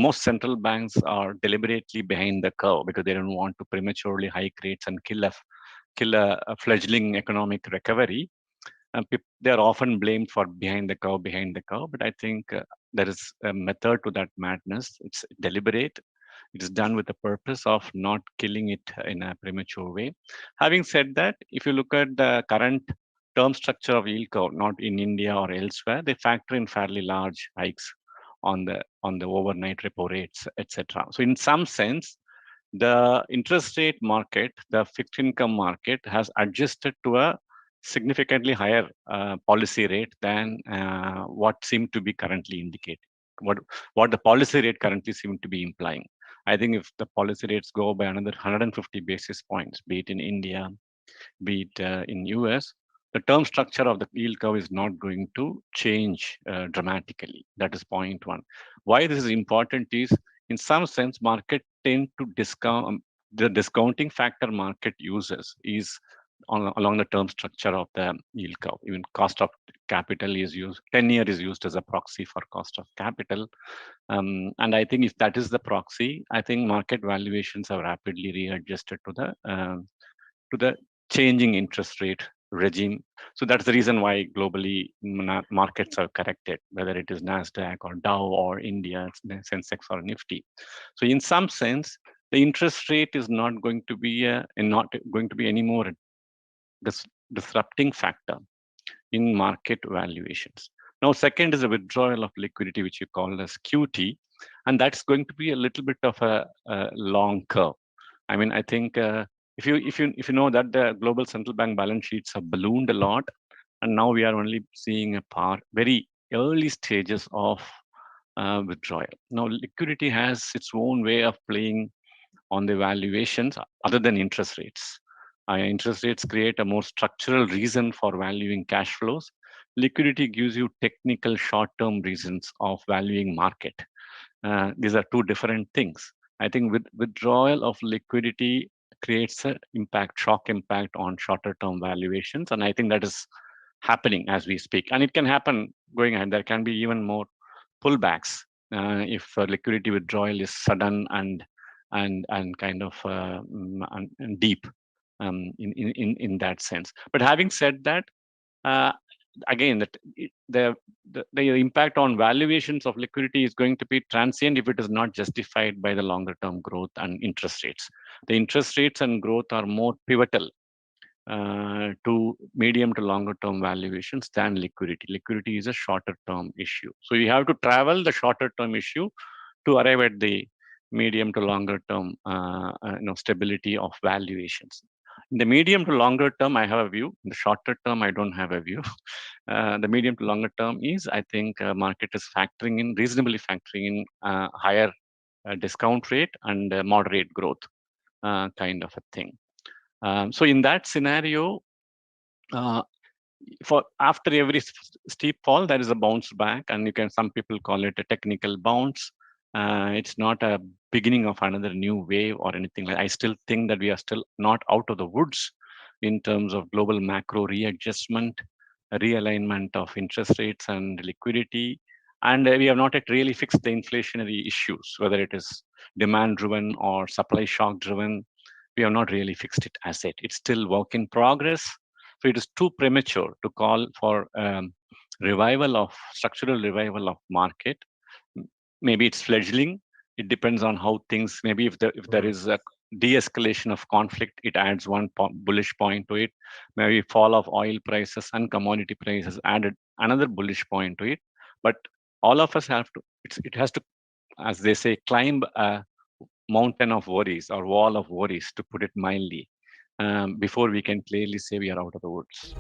most central banks are deliberately behind the curve because they don't want to prematurely hike rates and kill a fledgling economic recovery. They are often blamed for behind the curve. But I think there is a method to that madness. It's deliberate. It is done with the purpose of not killing it in a premature way. Having said that, if you look at the current term structure of yield curve, not in India or elsewhere, they factor in fairly large hikes on the overnight repo rates, etc. So in some sense, the interest rate market, the fixed income market, has adjusted to a significantly higher policy rate than what seemed to be currently indicated. What the policy rate currently seemed to be implying. I think if the policy rates go by another 150 basis points, be it in India, be it in US, the term structure of the yield curve is not going to change dramatically. That is point one. Why this is important is, in some sense, market tend to discount the discounting factor market uses is along the term structure of the yield curve. Even cost of capital is used, 10-year is used as a proxy for cost of capital. And I think if that is the proxy, I think market valuations have rapidly readjusted to the changing interest rate regime. So that's the reason why globally markets are corrected, whether it is NASDAQ or Dow or India, Sensex or Nifty. So in some sense, the interest rate is not going to be any more disrupting factor in market valuations. Now, second is a withdrawal of liquidity, which you call as QT, and that's going to be a little bit of a long curve. I mean, I think if you know that the global central bank balance sheets have ballooned a lot, and now we are only seeing very early stages of withdrawal. Now, liquidity has its own way of playing on the valuations other than interest rates. Interest rates create a more structural reason for valuing cash flows. Liquidity gives you technical short-term reasons of valuing market. These are two different things. I think with withdrawal of liquidity creates an shock impact on shorter term valuations. And I think that is happening as we speak. And it can happen going ahead. There can be even more pullbacks if liquidity withdrawal is sudden and kind of and deep in that sense. But having said that, again, the impact on valuations of liquidity is going to be transient if it is not justified by the longer term growth and interest rates. The interest rates and growth are more pivotal to medium to longer term valuations than liquidity. Liquidity is a shorter term issue. So you have to travel the shorter term issue to arrive at the medium to longer term stability of valuations. In the medium to longer term, I have a view. In the shorter term, I don't have a view. The medium to longer term is, I think, market is reasonably factoring in higher discount rate and moderate growth kind of a thing. So in that scenario, for after every steep fall, there is a bounce back, and some people call it a technical bounce. It's not a beginning of another new wave or anything like that. I still think that we are still not out of the woods in terms of global macro readjustment, realignment of interest rates and liquidity. And we have not yet really fixed the inflationary issues, whether it is demand driven or supply shock driven. We have not really fixed it as yet. It's still work in progress. So it is too premature to call for structural revival of market. Maybe it's fledgling. It depends on how things. Maybe if there is a de-escalation of conflict, it adds one bullish point to it. Maybe fall of oil prices and commodity prices added another bullish point to it. But all of us have to. It has to, as they say, climb a mountain of worries or wall of worries, to put it mildly, before we can clearly say we are out of the woods.